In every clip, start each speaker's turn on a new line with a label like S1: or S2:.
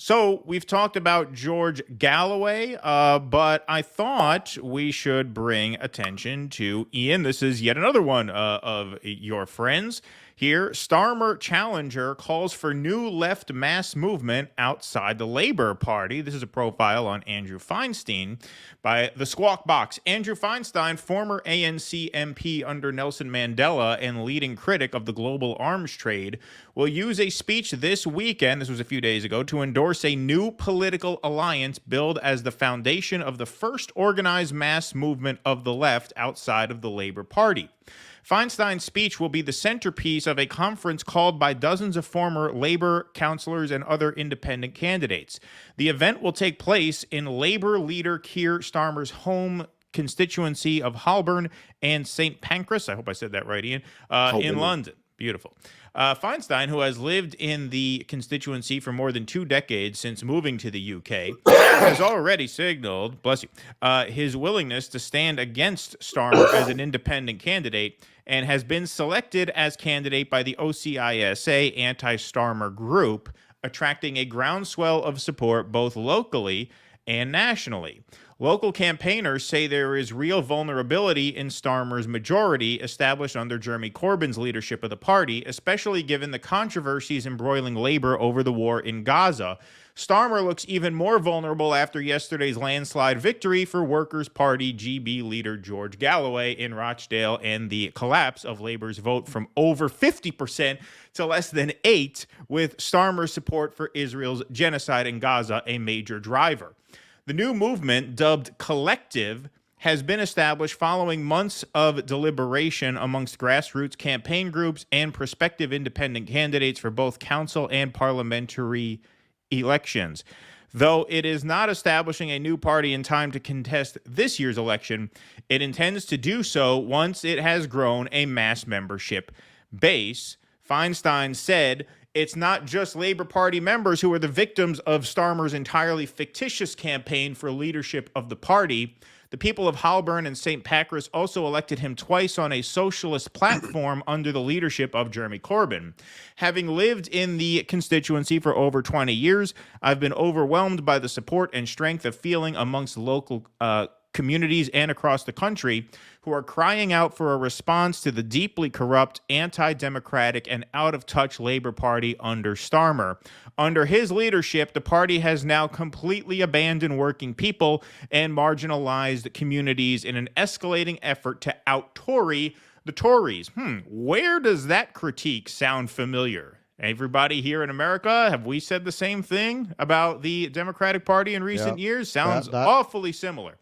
S1: So we've talked about George Galloway, but I thought we should bring attention to Ian. This is yet another one of your friends here. Starmer challenger calls for new left mass movement outside the Labor Party. This is a profile on Andrew Feinstein by the Squawk Box. Andrew Feinstein, former ANC MP under Nelson Mandela and leading critic of the global arms trade, will use a speech this weekend, this was a few days ago, to endorse a new political alliance billed as the foundation of the first organized mass movement of the left outside of the Labor Party. Feinstein's speech will be the centerpiece of a conference called by dozens of former Labor councillors and other independent candidates. The event will take place in Labor leader Keir Starmer's home constituency of Holborn and St. Pancras, I hope I said that right, Ian, in London. Beautiful. Feinstein, who has lived in the constituency for more than 2 decades since moving to the UK, has already signaled, bless you, his willingness to stand against Starmer as an independent candidate and has been selected as candidate by the OCISA anti-Starmer group, attracting a groundswell of support both locally and nationally. Local campaigners say there is real vulnerability in Starmer's majority established under Jeremy Corbyn's leadership of the party, especially given the controversies embroiling Labor over the war in Gaza. Starmer looks even more vulnerable after yesterday's landslide victory for Workers' Party GB leader George Galloway in Rochdale and the collapse of Labor's vote from over 50% to less than 8%, with Starmer's support for Israel's genocide in Gaza a major driver. The new movement, dubbed Collective, has been established following months of deliberation amongst grassroots campaign groups and prospective independent candidates for both council and parliamentary elections. Though it is not establishing a new party in time to contest this year's election, it intends to do so once it has grown a mass membership base. Feinstein said, "It's not just Labor Party members who are the victims of Starmer's entirely fictitious campaign for leadership of the party. The people of Holborn and St. Pancras also elected him twice on a socialist platform under the leadership of Jeremy Corbyn. Having lived in the constituency for over 20 years, I've been overwhelmed by the support and strength of feeling amongst local communities and across the country who are crying out for a response to the deeply corrupt, anti-democratic, and out-of-touch Labor Party under Starmer. Under his leadership, the party has now completely abandoned working people and marginalized communities in an escalating effort to out-Tory the Tories." Where does that critique sound familiar? Everybody here in America, have we said the same thing about the Democratic Party in recent years? Sounds awfully similar.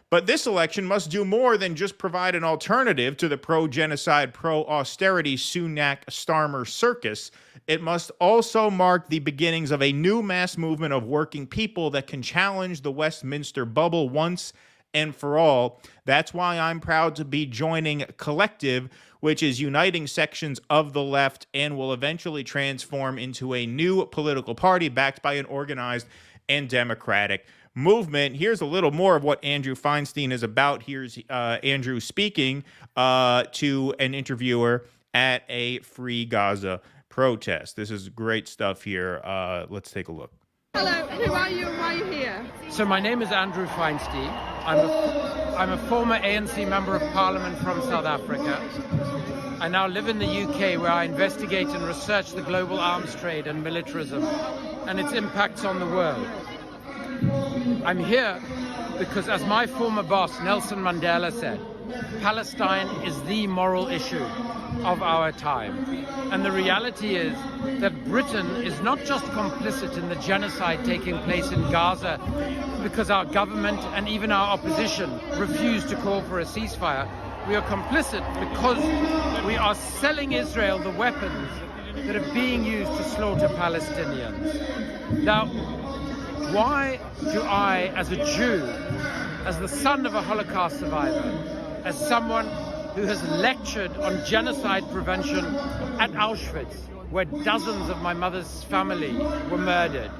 S1: But this election must do more than just provide an alternative to the pro-genocide, pro-austerity Sunak-Starmer circus. It must also mark the beginnings of a new mass movement of working people that can challenge the Westminster bubble once and for all. That's why I'm proud to be joining Collective, which is uniting sections of the left and will eventually transform into a new political party backed by an organized and democratic movement. Here's a little more of what Andrew Feinstein is about. Here's Andrew speaking to an interviewer at a Free Gaza protest. This is great stuff here. Let's take a look.
S2: Hello, who are you and why are you here?
S3: So my name is Andrew Feinstein. I'm a former ANC Member of Parliament from South Africa. I now live in the UK, where I investigate and research the global arms trade and militarism and its impacts on the world. I'm here because, as my former boss Nelson Mandela said, Palestine is the moral issue of our time. And the reality is that Britain is not just complicit in the genocide taking place in Gaza because our government and even our opposition refuse to call for a ceasefire. We are complicit because we are selling Israel the weapons that are being used to slaughter Palestinians. Now, why do I, as a Jew, as the son of a Holocaust survivor, as someone who has lectured on genocide prevention at Auschwitz, where dozens of my mother's family were murdered,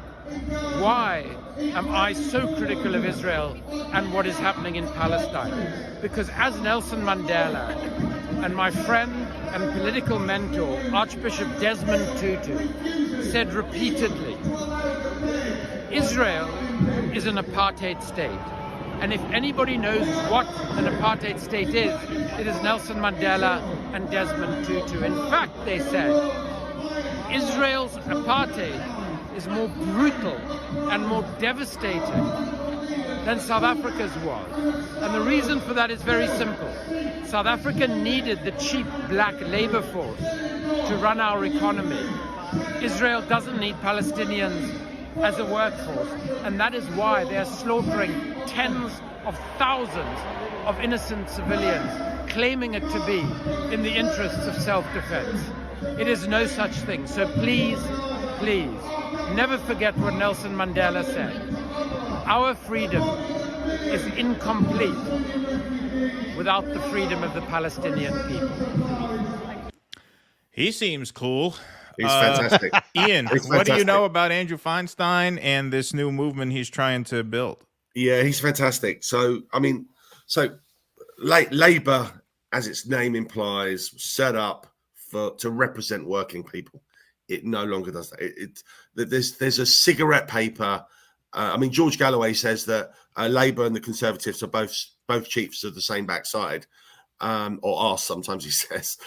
S3: why am I so critical of Israel and what is happening in Palestine? Because as Nelson Mandela and my friend and political mentor, Archbishop Desmond Tutu, said repeatedly, Israel is an apartheid state. And if anybody knows what an apartheid state is, it is Nelson Mandela and Desmond Tutu. In fact, they said, Israel's apartheid is more brutal and more devastating than South Africa's was. And the reason for that is very simple. South Africa needed the cheap black labor force to run our economy. Israel doesn't need Palestinians as a workforce, and that is why they are slaughtering tens of thousands of innocent civilians, claiming it to be in the interests of self-defense. It is no such thing. So please, please, never forget what Nelson Mandela said. Our freedom is incomplete without the freedom of the Palestinian people.
S1: He seems cool.
S4: He's fantastic.
S1: Ian, what do you know about Andrew Feinstein and this new movement he's trying to build?
S4: Yeah, he's fantastic. So, I mean, Labour, as its name implies, set up to represent working people. It no longer does that. There's a cigarette paper. I mean, George Galloway says that Labour and the Conservatives are both chiefs of the same backside. Or arse, sometimes he says.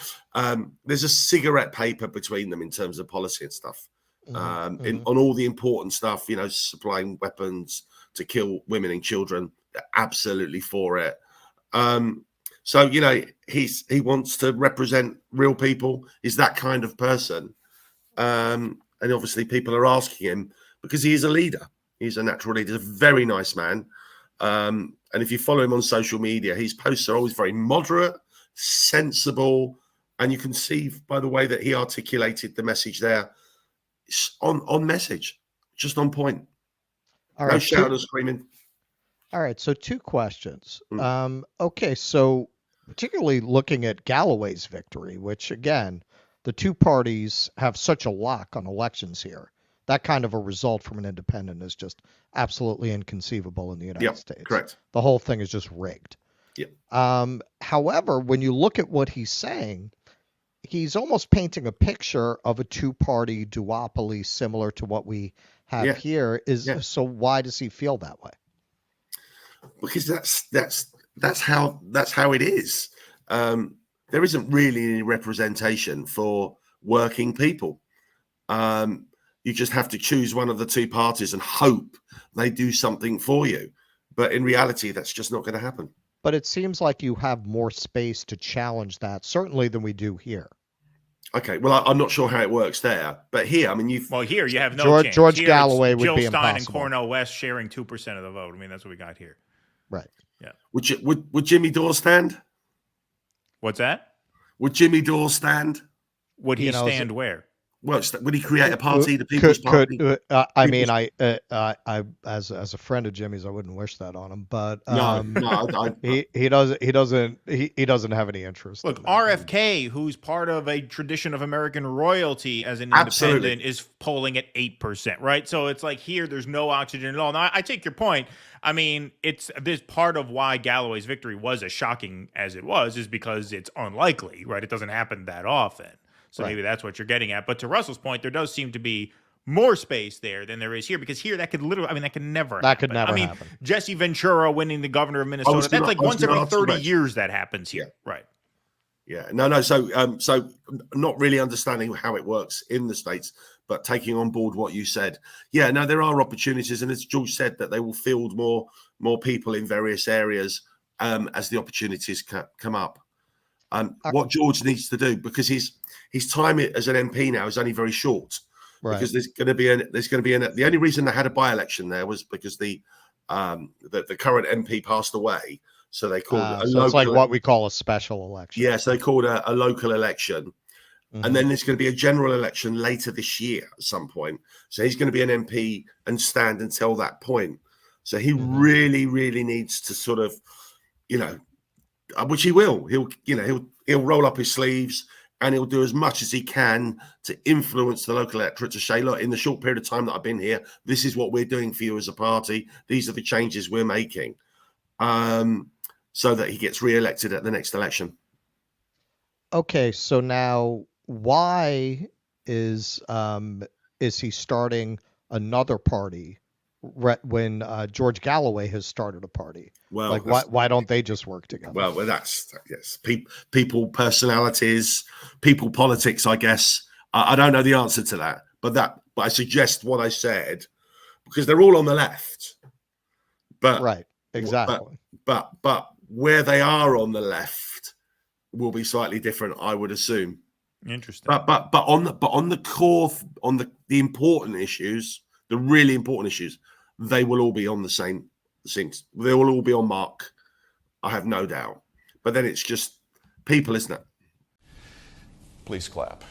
S4: There's a cigarette paper between them in terms of policy and stuff. On all the important stuff, supplying weapons to kill women and children, they're absolutely for it. So he wants to represent real people. He's that kind of person, and obviously people are asking him because he is a leader. He's a natural leader. He's a very nice man. And if you follow him on social media, his posts are always very moderate, sensible, and you can see by the way that he articulated the message there, on message, just on point.
S5: All
S4: no
S5: right,
S4: shouting or screaming.
S5: All right, so two questions. Okay, so particularly looking at Galloway's victory, which again, the two parties have such a lock on elections here. That kind of a result from an independent is just absolutely inconceivable in the United States.
S4: Correct.
S5: The whole thing is just rigged. However, when you look at what he's saying, he's almost painting a picture of a two-party duopoly similar to what we have here. So why does he feel that way?
S4: Because that's how it is. There isn't really any representation for working people. You just have to choose one of the two parties and hope they do something for you. But in reality, that's just not going to happen.
S5: But it seems like you have more space to challenge that, certainly, than we do here.
S4: Okay, well, I'm not sure how it works there. But here, I mean,
S1: here you have no chance.
S5: George
S1: here
S5: Galloway would
S1: Jill
S5: be
S1: Stein
S5: impossible.
S1: and Cornel West sharing 2% of the vote. I mean, that's what we got here.
S5: Right.
S1: Yeah.
S4: Would Jimmy Dore stand?
S1: What's that?
S4: Would Jimmy Dore stand?
S1: Would he stand where?
S4: Well, would he create a party, the People's Party?
S5: I mean, I as a friend of Jimmy's, I wouldn't wish that on him, but he doesn't have any interest.
S1: Look,
S5: in
S1: RFK, who's part of a tradition of American royalty as an independent, is polling at 8%, right? So it's like here, there's no oxygen at all. Now, I take your point. I mean, this part of why Galloway's victory was as shocking as it was is because it's unlikely, right? It doesn't happen that often. So maybe that's what you're getting at. But to Russell's point, there does seem to be more space there than there is here, because here that could literally, that could never happen. I mean,
S5: happen.
S1: Jesse Ventura winning the governor of Minnesota, that's like once every 30 years that happens here.
S4: Yeah.
S1: Right.
S4: Yeah. No. So not really understanding how it works in the States, but taking on board what you said. Yeah, no, there are opportunities. And as George said, that they will field more people in various areas as the opportunities come up. What George needs to do, because his time as an MP now is only very short, because there's going to be the only reason they had a by-election there was because the current MP passed away, so they called it a local.
S5: It's like what we call a special election.
S4: Yes, they called a local election, and then there's going to be a general election later this year at some point. So he's going to be an MP and stand until that point. So he really, really needs to sort of, which he will. He'll roll up his sleeves and he'll do as much as he can to influence the local electorate to say, look, in the short period of time that I've been here, this is what we're doing for you as a party. These are the changes we're making, so that he gets re-elected at the next election.
S5: Okay, so now why is he starting another party when George Galloway has started a party.
S4: Well,
S5: Like, why don't they just work together?
S4: Well, that's yes. People personalities, people politics. I guess I don't know the answer to that, but I suggest what I said because they're all on the left. But
S5: right, exactly.
S4: But where they are on the left will be slightly different, I would assume.
S1: Interesting.
S4: But on the core, on the important issues, the really important issues, they will all be on the same things. They will all be on mark. I have no doubt. But then it's just people, isn't it?
S6: Please clap.